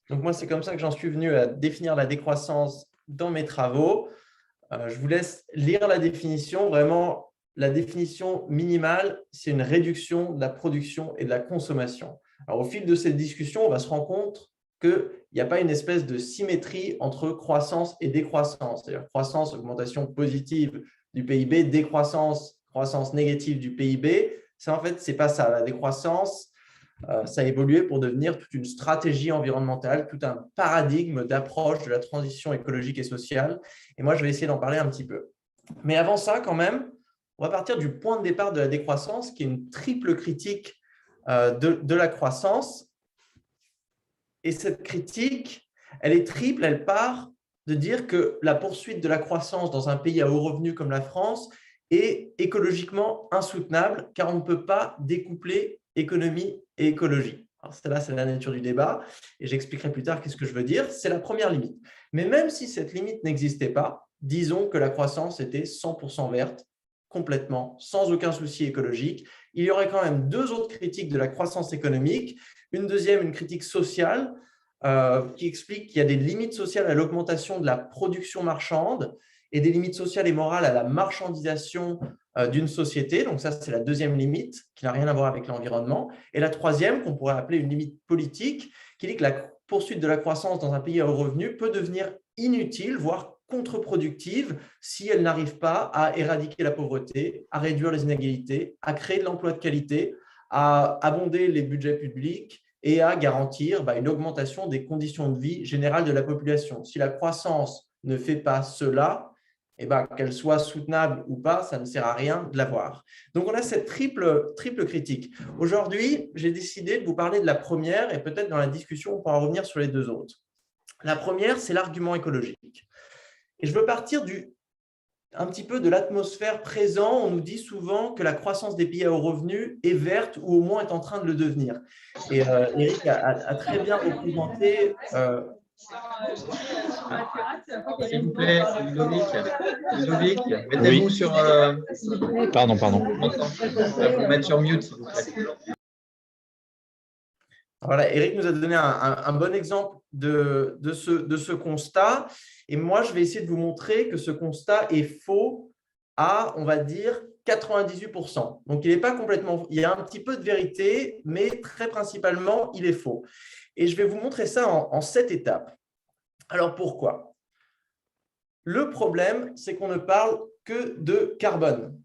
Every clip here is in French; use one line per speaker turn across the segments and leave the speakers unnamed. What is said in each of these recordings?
Donc moi, c'est comme ça que j'en suis venu à définir la décroissance dans mes travaux. Je vous laisse lire la définition. Vraiment, la définition minimale, c'est une réduction de la production et de la consommation. Alors, au fil de cette discussion, on va se rendre compte qu'il n'y a pas une espèce de symétrie entre croissance et décroissance. C'est-à-dire croissance, augmentation positive du PIB, décroissance, croissance négative du PIB. Ça, en fait, ce n'est pas ça. La décroissance, ça a évolué pour devenir toute une stratégie environnementale, tout un paradigme d'approche de la transition écologique et sociale. Et moi, je vais essayer d'en parler un petit peu. Mais avant ça, quand même, on va partir du point de départ de la décroissance, qui est une triple critique de la croissance. Et cette critique, elle est triple, elle part de dire que la poursuite de la croissance dans un pays à haut revenu comme la France est écologiquement insoutenable, car on ne peut pas découpler économie et écologie. Alors, là, c'est la nature du débat, et j'expliquerai plus tard qu'est-ce que je veux dire. C'est la première limite. Mais même si cette limite n'existait pas, disons que la croissance était 100% verte, complètement, sans aucun souci écologique, il y aurait quand même deux autres critiques de la croissance économique. Une deuxième, une critique sociale, qui explique qu'il y a des limites sociales à l'augmentation de la production marchande et des limites sociales et morales à la marchandisation d'une société. Donc ça, c'est la deuxième limite qui n'a rien à voir avec l'environnement. Et la troisième, qu'on pourrait appeler une limite politique, qui dit que la poursuite de la croissance dans un pays à haut revenu peut devenir inutile, voire contre-productive, si elle n'arrive pas à éradiquer la pauvreté, à réduire les inégalités, à créer de l'emploi de qualité, à abonder les budgets publics et à garantir une augmentation des conditions de vie générales de la population. Si la croissance ne fait pas cela, qu'elle soit soutenable ou pas, ça ne sert à rien de l'avoir. Donc, on a cette triple critique. Aujourd'hui, j'ai décidé de vous parler de la première et peut-être dans la discussion, on pourra revenir sur les deux autres. La première, c'est l'argument écologique. Et je veux partir un petit peu de l'atmosphère présente. On nous dit souvent que la croissance des pays à haut revenu est verte ou au moins est en train de le devenir. Et Eric a très bien représenté…
S'il vous plaît, Ludovic, mettez-vous sur…
Pardon.
Vous mettre sur mute, s'il vous plaît.
Voilà, Eric nous a donné un bon exemple de ce constat. Et moi, je vais essayer de vous montrer que ce constat est faux à, on va dire, 98%. Donc, il n'est pas complètement… Il y a un petit peu de vérité, mais très principalement, il est faux. Et je vais vous montrer ça en 7 étapes. Alors, pourquoi? Le problème, c'est qu'on ne parle que de carbone,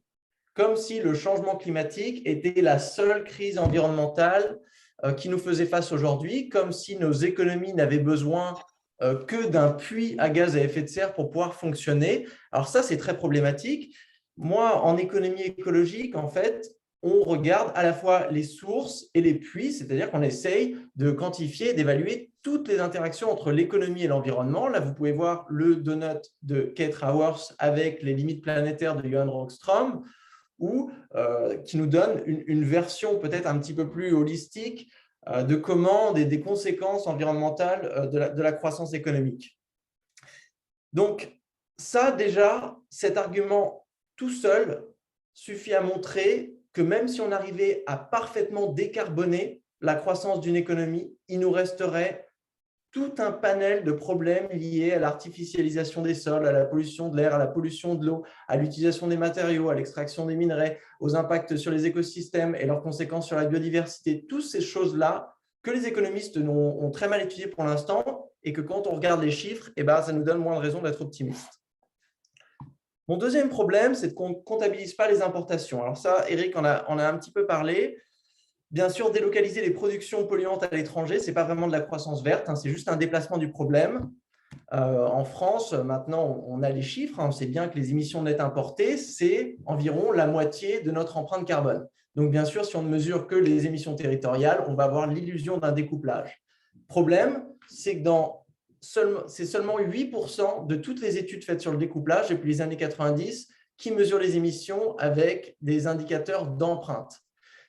comme si le changement climatique était la seule crise environnementale qui nous faisait face aujourd'hui, comme si nos économies n'avaient besoin que d'un puits à gaz à effet de serre pour pouvoir fonctionner. Alors ça, c'est très problématique. Moi, en économie écologique, en fait, on regarde à la fois les sources et les puits, c'est-à-dire qu'on essaye de quantifier, d'évaluer toutes les interactions entre l'économie et l'environnement. Là, vous pouvez voir le donut de Kate Raworth avec les limites planétaires de Johan Rockström, qui nous donne une version peut-être un petit peu plus holistique de comment des conséquences environnementales de la croissance économique. Donc, ça déjà, cet argument tout seul suffit à montrer que même si on arrivait à parfaitement décarboner la croissance d'une économie, il nous resterait tout un panel de problèmes liés à l'artificialisation des sols, à la pollution de l'air, à la pollution de l'eau, à l'utilisation des matériaux, à l'extraction des minerais, aux impacts sur les écosystèmes et leurs conséquences sur la biodiversité. Toutes ces choses-là que les économistes ont très mal étudiées pour l'instant et que quand on regarde les chiffres, ça nous donne moins de raisons d'être optimistes. Mon deuxième problème, c'est qu'on ne comptabilise pas les importations. Alors ça, Eric en a un petit peu parlé. Bien sûr, délocaliser les productions polluantes à l'étranger, ce n'est pas vraiment de la croissance verte, c'est juste un déplacement du problème. En France, maintenant, on a les chiffres. On sait bien que les émissions nettes importées, c'est environ la moitié de notre empreinte carbone. Donc, bien sûr, si on ne mesure que les émissions territoriales, on va avoir l'illusion d'un découplage. Problème, c'est que c'est seulement 8% de toutes les études faites sur le découplage depuis les années 90 qui mesurent les émissions avec des indicateurs d'empreinte.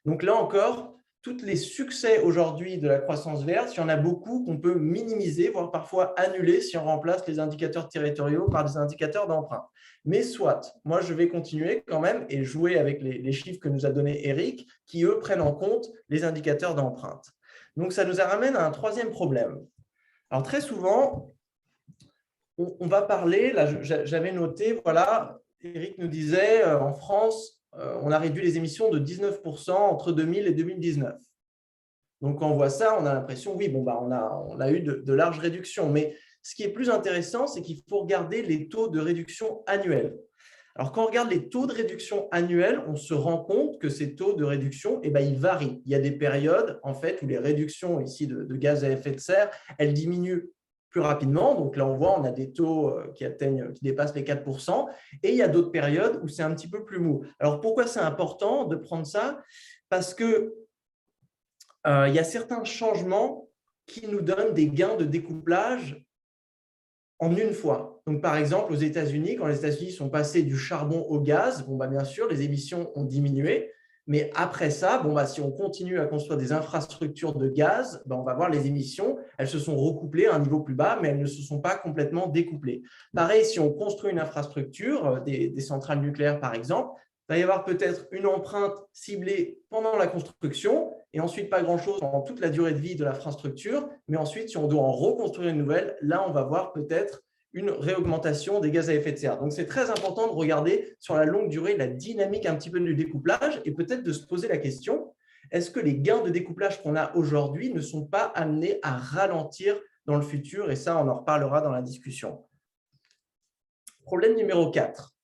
Donc là encore, tous les succès aujourd'hui de la croissance verte, il y en a beaucoup qu'on peut minimiser, voire parfois annuler si on remplace les indicateurs territoriaux par des indicateurs d'empreinte. Mais soit, moi je vais continuer quand même et jouer avec les chiffres que nous a donnés Eric, qui eux prennent en compte les indicateurs d'empreinte. Donc, ça nous ramène à un troisième problème. Alors, très souvent, on va parler, là, j'avais noté, voilà, Eric nous disait, en France, on a réduit les émissions de 19% entre 2000 et 2019. Donc, quand on voit ça, on a l'impression, oui, bon, on a eu de larges réductions. Mais ce qui est plus intéressant, c'est qu'il faut regarder les taux de réduction annuels. Alors, quand on regarde les taux de réduction annuels, on se rend compte que ces taux de réduction, ils varient. Il y a des périodes, en fait, où les réductions ici de gaz à effet de serre, elles diminuent plus rapidement. Donc là, on voit, on a des taux qui dépassent les 4%. Et il y a d'autres périodes où c'est un petit peu plus mou. Alors, pourquoi c'est important de prendre ça? Parce que il y a certains changements qui nous donnent des gains de découplage en une fois. Donc, par exemple, aux États-Unis, quand les États-Unis sont passés du charbon au gaz, bien sûr, les émissions ont diminué. Mais après ça, si on continue à construire des infrastructures de gaz, on va voir les émissions, elles se sont recouplées à un niveau plus bas, mais elles ne se sont pas complètement découplées. Pareil, si on construit une infrastructure, des centrales nucléaires par exemple, il va y avoir peut-être une empreinte ciblée pendant la construction et ensuite pas grand-chose pendant toute la durée de vie de l'infrastructure. Mais ensuite, si on doit en reconstruire une nouvelle, là, on va voir peut-être une réaugmentation des gaz à effet de serre. Donc, c'est très important de regarder sur la longue durée la dynamique un petit peu du découplage et peut-être de se poser la question, est-ce que les gains de découplage qu'on a aujourd'hui ne sont pas amenés à ralentir dans le futur? Et ça, on en reparlera dans la discussion. Problème numéro 4.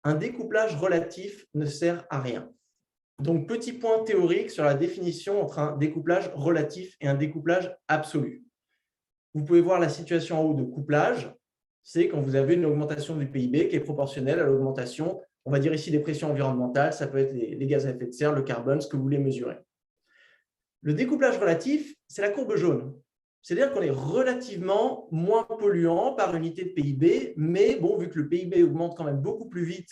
Un découplage relatif ne sert à rien. Donc, petit point théorique sur la définition entre un découplage relatif et un découplage absolu. Vous pouvez voir la situation en haut de couplage, c'est quand vous avez une augmentation du PIB qui est proportionnelle à l'augmentation, on va dire ici des pressions environnementales, ça peut être les gaz à effet de serre, le carbone, ce que vous voulez mesurer. Le découplage relatif, c'est la courbe jaune. C'est-à-dire qu'on est relativement moins polluant par unité de PIB, mais vu que le PIB augmente quand même beaucoup plus vite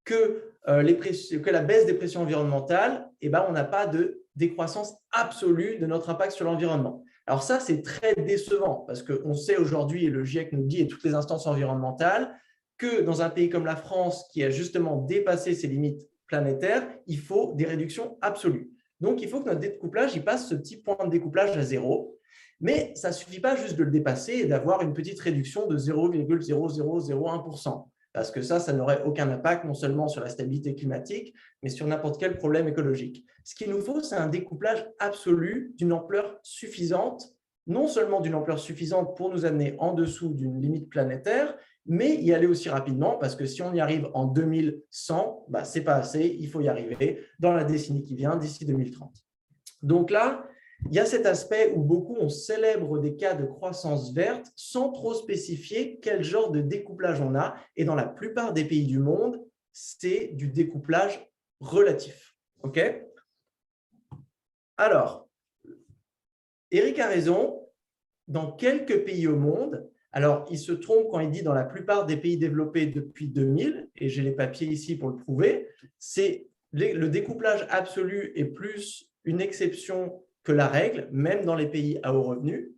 que la baisse des pressions environnementales, on n'a pas de décroissance absolue de notre impact sur l'environnement. Alors ça, c'est très décevant parce qu'on sait aujourd'hui, et le GIEC nous dit, et toutes les instances environnementales, que dans un pays comme la France, qui a justement dépassé ses limites planétaires, il faut des réductions absolues. Donc, il faut que notre découplage passe ce petit point de découplage à zéro. Mais ça ne suffit pas juste de le dépasser et d'avoir une petite réduction de 0,0001%. Parce que ça n'aurait aucun impact non seulement sur la stabilité climatique, mais sur n'importe quel problème écologique. Ce qu'il nous faut, c'est un découplage absolu d'une ampleur suffisante, non seulement d'une ampleur suffisante pour nous amener en dessous d'une limite planétaire, mais y aller aussi rapidement, parce que si on y arrive en 2100, ce n'est pas assez, il faut y arriver dans la décennie qui vient, d'ici 2030. Donc là, il y a cet aspect où beaucoup on célèbre des cas de croissance verte sans trop spécifier quel genre de découplage on a. Et dans la plupart des pays du monde, c'est du découplage relatif. OK ? Alors, Eric a raison. Dans quelques pays au monde, alors il se trompe quand il dit dans la plupart des pays développés depuis 2000, et j'ai les papiers ici pour le prouver, le découplage absolu est plus une exception que la règle, même dans les pays à haut revenu.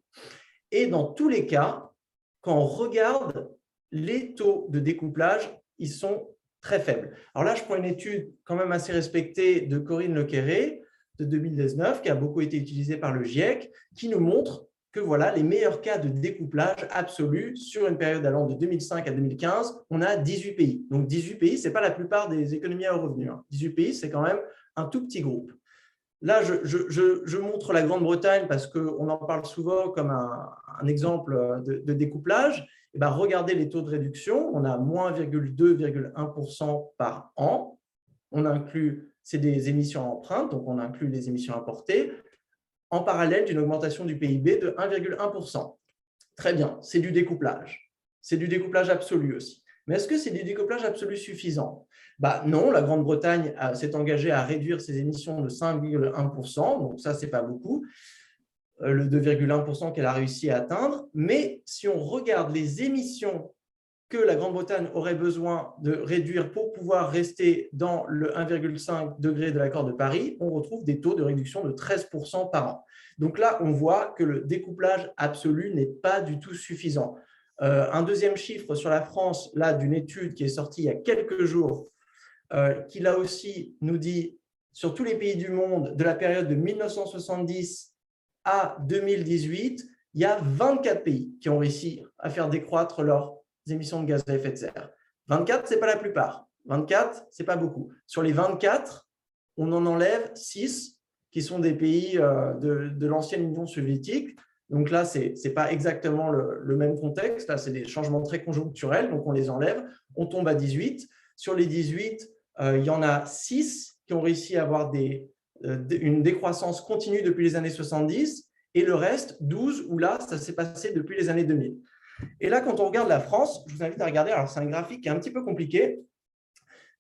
Et dans tous les cas, quand on regarde les taux de découplage, ils sont très faibles. Alors là, je prends une étude quand même assez respectée de Corinne Lequerré de 2019, qui a beaucoup été utilisée par le GIEC, qui nous montre que voilà, les meilleurs cas de découplage absolu sur une période allant de 2005 à 2015, on a 18 pays. Donc 18 pays, ce n'est pas la plupart des économies à haut revenu. 18 pays, c'est quand même un tout petit groupe. Là, je montre la Grande-Bretagne parce qu'on en parle souvent comme un exemple de découplage. Et regardez les taux de réduction. On a moins 2,1% par an. On inclut, c'est des émissions empreintes, donc on inclut les émissions importées, en parallèle d'une augmentation du PIB de 1,1%. Très bien, c'est du découplage. C'est du découplage absolu aussi. Mais est-ce que c'est du découplage absolu suffisant? Non, la Grande-Bretagne s'est engagée à réduire ses émissions de 5,1%, donc ça, ce n'est pas beaucoup, le 2,1% qu'elle a réussi à atteindre. Mais si on regarde les émissions que la Grande-Bretagne aurait besoin de réduire pour pouvoir rester dans le 1,5 degré de l'accord de Paris, on retrouve des taux de réduction de 13% par an. Donc là, on voit que le découplage absolu n'est pas du tout suffisant. Un deuxième chiffre sur la France, là, d'une étude qui est sortie il y a quelques jours, qui là aussi nous dit, sur tous les pays du monde, de la période de 1970 à 2018, il y a 24 pays qui ont réussi à faire décroître leurs émissions de gaz à effet de serre. 24, ce n'est pas la plupart. 24, ce n'est pas beaucoup. Sur les 24, on en enlève 6 qui sont des pays de l'ancienne Union soviétique. Donc là, ce n'est pas exactement le même contexte. Là, c'est des changements très conjoncturels. Donc, on les enlève. On tombe à 18. Sur les 18, il y en a 6 qui ont réussi à avoir une décroissance continue depuis les années 70. Et le reste, 12, où là, ça s'est passé depuis les années 2000. Et là, quand on regarde la France, je vous invite à regarder. Alors, c'est un graphique qui est un petit peu compliqué,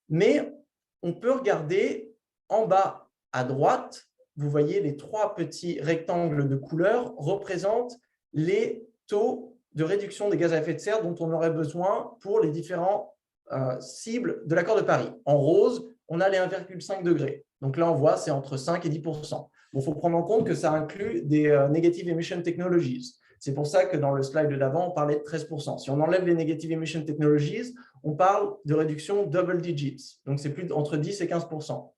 mais on peut regarder en bas à droite. Vous voyez, les 3 petits rectangles de couleur représentent les taux de réduction des gaz à effet de serre dont on aurait besoin pour les différentes cibles de l'accord de Paris. En rose, on a les 1,5 degrés. Donc là, on voit, c'est entre 5 et 10%. Il faut prendre en compte que ça inclut des Negative Emission Technologies. C'est pour ça que dans le slide d'avant, on parlait de 13%. Si on enlève les Negative Emission Technologies, on parle de réduction double digits. Donc, c'est plus entre 10 et 15%.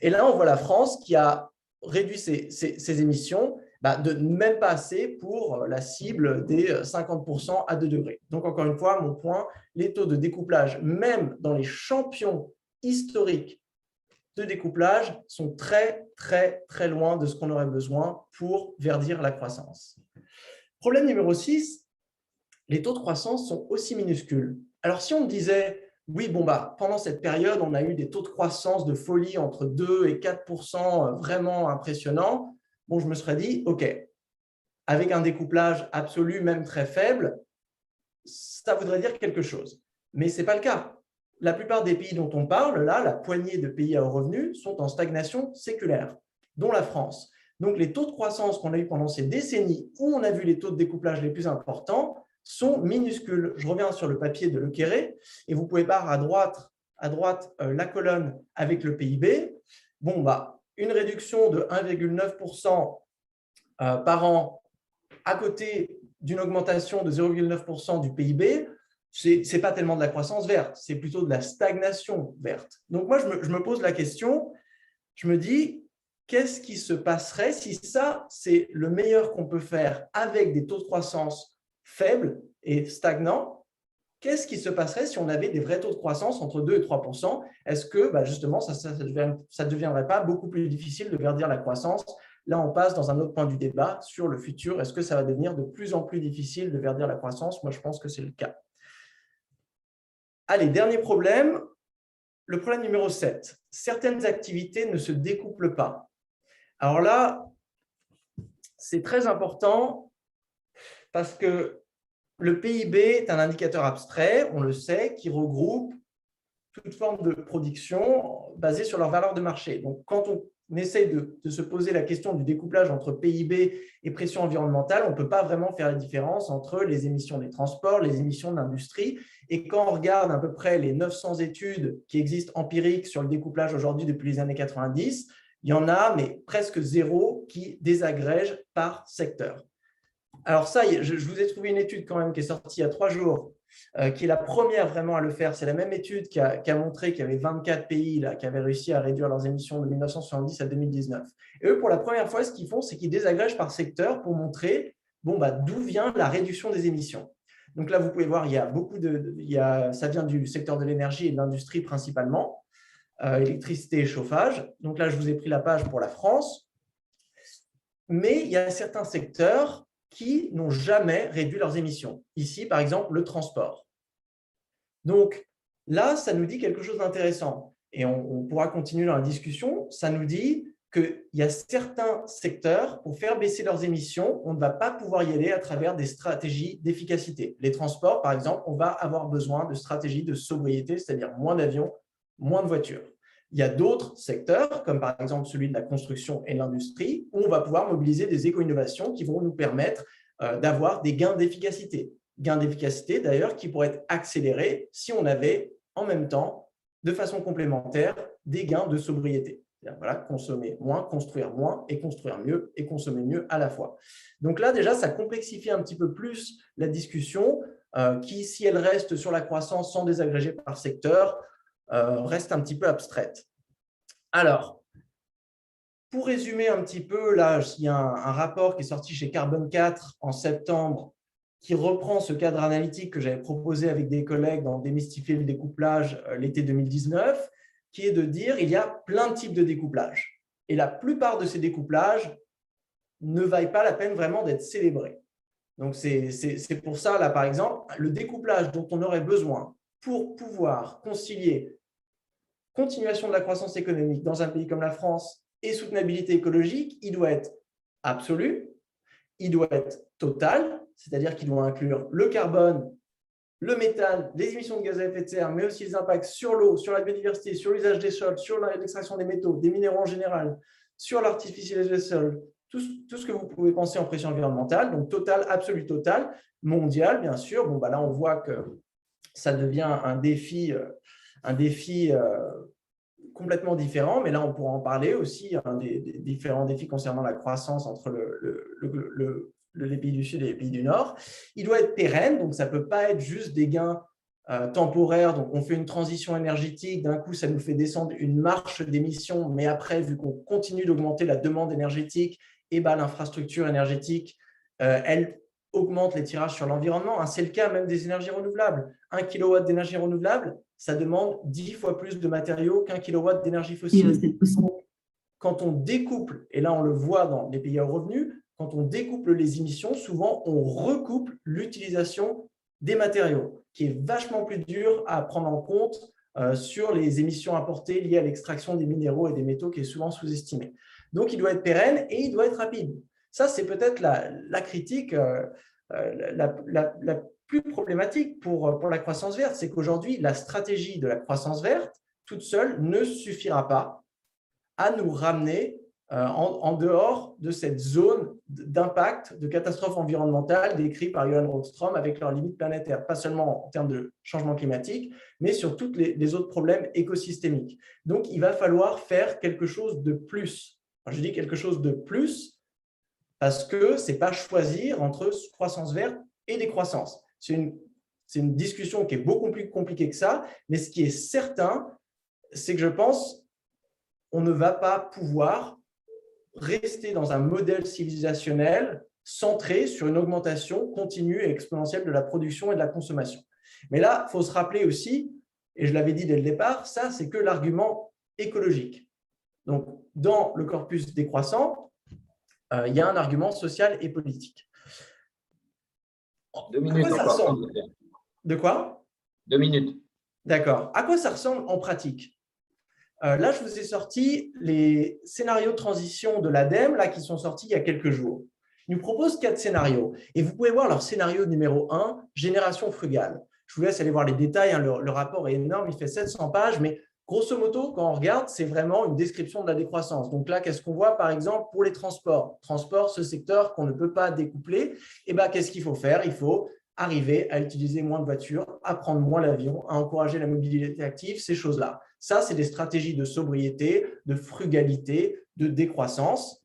Et là, on voit la France qui a réduit ses émissions de même pas assez pour la cible des 50% à 2 degrés. Donc, encore une fois, mon point, les taux de découplage, même dans les champions historiques de découplage, sont très, très, très loin de ce qu'on aurait besoin pour verdir la croissance. Problème numéro 6, les taux de croissance sont aussi minuscules. Alors, si on me disait, oui, pendant cette période, on a eu des taux de croissance de folie entre 2 et 4%, vraiment impressionnants, je me serais dit, OK, avec un découplage absolu, même très faible, ça voudrait dire quelque chose. Mais ce n'est pas le cas. La plupart des pays dont on parle, là, la poignée de pays à haut revenu, sont en stagnation séculaire, dont la France. Donc, les taux de croissance qu'on a eu pendant ces décennies où on a vu les taux de découplage les plus importants sont minuscules. Je reviens sur le papier de Le Quéré et vous pouvez voir à droite la colonne avec le PIB. Une réduction de 1,9% par an à côté d'une augmentation de 0,9% du PIB, ce n'est pas tellement de la croissance verte, c'est plutôt de la stagnation verte. Donc, moi, je me pose la question, je me dis, qu'est-ce qui se passerait si ça, c'est le meilleur qu'on peut faire avec des taux de croissance faibles et stagnants? Qu'est-ce qui se passerait si on avait des vrais taux de croissance entre 2 et 3%? Est-ce que, justement, ça ne deviendrait pas beaucoup plus difficile de verdir la croissance? Là, on passe dans un autre point du débat sur le futur. Est-ce que ça va devenir de plus en plus difficile de verdir la croissance? Moi, je pense que c'est le cas. Allez, dernier problème. Le problème numéro 7. Certaines activités ne se découplent pas. Alors là, c'est très important parce que le PIB est un indicateur abstrait, on le sait, qui regroupe toute forme de production basée sur leur valeur de marché. Donc, quand on essaie de se poser la question du découplage entre PIB et pression environnementale, on ne peut pas vraiment faire la différence entre les émissions des transports, les émissions de l'industrie. Et quand on regarde à peu près les 900 études qui existent empiriques sur le découplage aujourd'hui depuis les années 90, il y en a, mais presque zéro, qui désagrègent par secteur. Alors ça, je vous ai trouvé une étude quand même qui est sortie il y a 3 jours, qui est la première vraiment à le faire. C'est la même étude qui a montré qu'il y avait 24 pays qui avaient réussi à réduire leurs émissions de 1970 à 2019. Et eux, pour la première fois, ce qu'ils font, c'est qu'ils désagrègent par secteur pour montrer d'où vient la réduction des émissions. Donc là, vous pouvez voir, il y a ça vient du secteur de l'énergie et de l'industrie principalement, électricité et chauffage. Donc là, je vous ai pris la page pour la France. Mais il y a certains secteurs qui n'ont jamais réduit leurs émissions. Ici, par exemple, le transport. Donc là, ça nous dit quelque chose d'intéressant. Et on pourra continuer dans la discussion. Ça nous dit qu'il y a certains secteurs, pour faire baisser leurs émissions, on ne va pas pouvoir y aller à travers des stratégies d'efficacité. Les transports, par exemple, on va avoir besoin de stratégies de sobriété, c'est-à-dire moins d'avions, moins de voitures. Il y a d'autres secteurs, comme par exemple celui de la construction et l'industrie, où on va pouvoir mobiliser des éco-innovations qui vont nous permettre d'avoir des gains d'efficacité. Gains d'efficacité, d'ailleurs, qui pourraient être accélérés si on avait en même temps, de façon complémentaire, des gains de sobriété. Voilà, consommer moins, construire moins et construire mieux et consommer mieux à la fois. Donc là, déjà, ça complexifie un petit peu plus la discussion qui, si elle reste sur la croissance sans désagréger par secteur, reste un petit peu abstraite. Alors, Pour résumer un petit peu, là, il y a un rapport qui est sorti chez Carbone 4 en septembre qui reprend ce cadre analytique que j'avais proposé avec des collègues dans Démystifier le découplage l'été 2019, qui est de dire qu'il y a plein de types de découplage. Et la plupart de ces découplages ne valent pas la peine vraiment d'être célébrés. Donc, c'est pour ça, là, par exemple, le découplage dont on aurait besoin pour pouvoir concilier continuation de la croissance économique dans un pays comme la France et soutenabilité écologique, il doit être absolu, il doit être total, c'est-à-dire qu'il doit inclure le carbone, le méthane, les émissions de gaz à effet de serre, mais aussi les impacts sur l'eau, sur la biodiversité, sur l'usage des sols, sur l'extraction des métaux, des minéraux en général, sur l'artificialisation des sols, tout ce que vous pouvez penser en pression environnementale, donc total, absolu, total, mondial, bien sûr. Bon, là, on voit que ça devient un défi complètement différent, mais là, on pourra en parler aussi, des différents défis concernant la croissance entre les pays du Sud et les pays du Nord. Il doit être pérenne, donc ça ne peut pas être juste des gains temporaires. Donc, on fait une transition énergétique, d'un coup, ça nous fait descendre une marche d'émissions, mais après, vu qu'on continue d'augmenter la demande énergétique, l'infrastructure énergétique, elle augmente les tirages sur l'environnement. C'est le cas même des énergies renouvelables. 1 kW d'énergie renouvelable, ça demande 10 fois plus de matériaux qu'1 kW d'énergie fossile. Quand on découple, et là on le voit dans les pays à haut revenu, quand on découple les émissions, souvent on recouple l'utilisation des matériaux, qui est vachement plus dur à prendre en compte sur les émissions importées liées à l'extraction des minéraux et des métaux, qui est souvent sous-estimé. Donc il doit être pérenne et il doit être rapide. Ça, c'est peut-être la critique la plus problématique pour la croissance verte, c'est qu'aujourd'hui, la stratégie de la croissance verte, toute seule, ne suffira pas à nous ramener en dehors de cette zone d'impact, de catastrophe environnementale décrite par Johan Rockström avec leurs limites planétaires, pas seulement en termes de changement climatique, mais sur tous les autres problèmes écosystémiques. Donc, il va falloir faire quelque chose de plus. Alors, je dis quelque chose de plus parce que ce n'est pas choisir entre croissance verte et décroissance. C'est une discussion qui est beaucoup plus compliquée que ça, mais ce qui est certain, c'est que je pense qu'on ne va pas pouvoir rester dans un modèle civilisationnel centré sur une augmentation continue et exponentielle de la production et de la consommation. Mais là, il faut se rappeler aussi, et je l'avais dit dès le départ, ça, c'est que l'argument écologique. Donc, dans le corpus décroissant, il y a un argument social et politique.
2 minutes encore.
De quoi?
2 minutes.
D'accord. À quoi ça ressemble en pratique? Là, je vous ai sorti les scénarios de transition de l'ADEME qui sont sortis il y a quelques jours. Ils nous proposent 4 scénarios. Et vous pouvez voir leur scénario numéro 1, génération frugale. Je vous laisse aller voir les détails. Le rapport est énorme, il fait 700 pages, mais grosso modo, quand on regarde, c'est vraiment une description de la décroissance. Donc là, qu'est-ce qu'on voit, par exemple, pour les transports? Transport, ce secteur qu'on ne peut pas découpler. Qu'est-ce qu'il faut faire? Il faut arriver à utiliser moins de voitures, à prendre moins l'avion, à encourager la mobilité active, ces choses-là. Ça, c'est des stratégies de sobriété, de frugalité, de décroissance.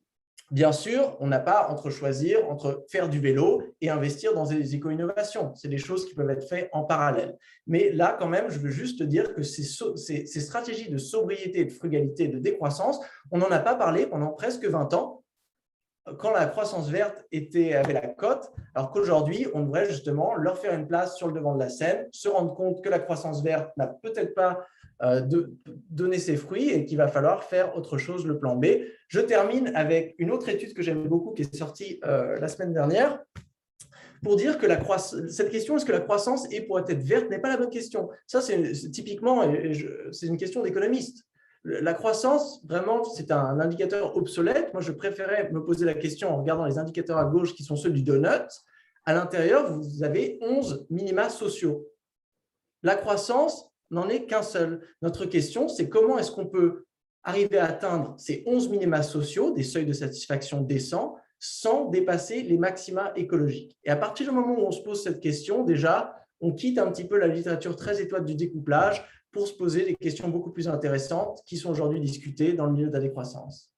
Bien sûr, on n'a pas choisir entre faire du vélo et investir dans des éco-innovations. C'est des choses qui peuvent être faites en parallèle. Mais là, quand même, je veux juste dire que ces stratégies de sobriété, de frugalité, de décroissance, on n'en a pas parlé pendant presque 20 ans, quand la croissance verte avait la cote, alors qu'aujourd'hui, on devrait justement leur faire une place sur le devant de la scène, se rendre compte que la croissance verte n'a peut-être pas donné ses fruits et qu'il va falloir faire autre chose, le plan B. Je termine avec une autre étude que j'aime beaucoup qui est sortie la semaine dernière pour dire que cette question, est-ce que la croissance pourrait être verte, n'est pas la bonne question. Ça, c'est typiquement, c'est une question d'économiste. La croissance, vraiment, c'est un indicateur obsolète. Moi, je préférais me poser la question en regardant les indicateurs à gauche qui sont ceux du donut. À l'intérieur, vous avez 11 minima sociaux. La croissance n'en est qu'un seul. Notre question, c'est comment est-ce qu'on peut arriver à atteindre ces 11 minima sociaux, des seuils de satisfaction décents, sans dépasser les maxima écologiques. Et à partir du moment où on se pose cette question, déjà, on quitte un petit peu la littérature très étroite du découplage pour se poser des questions beaucoup plus intéressantes qui sont aujourd'hui discutées dans le milieu de la décroissance.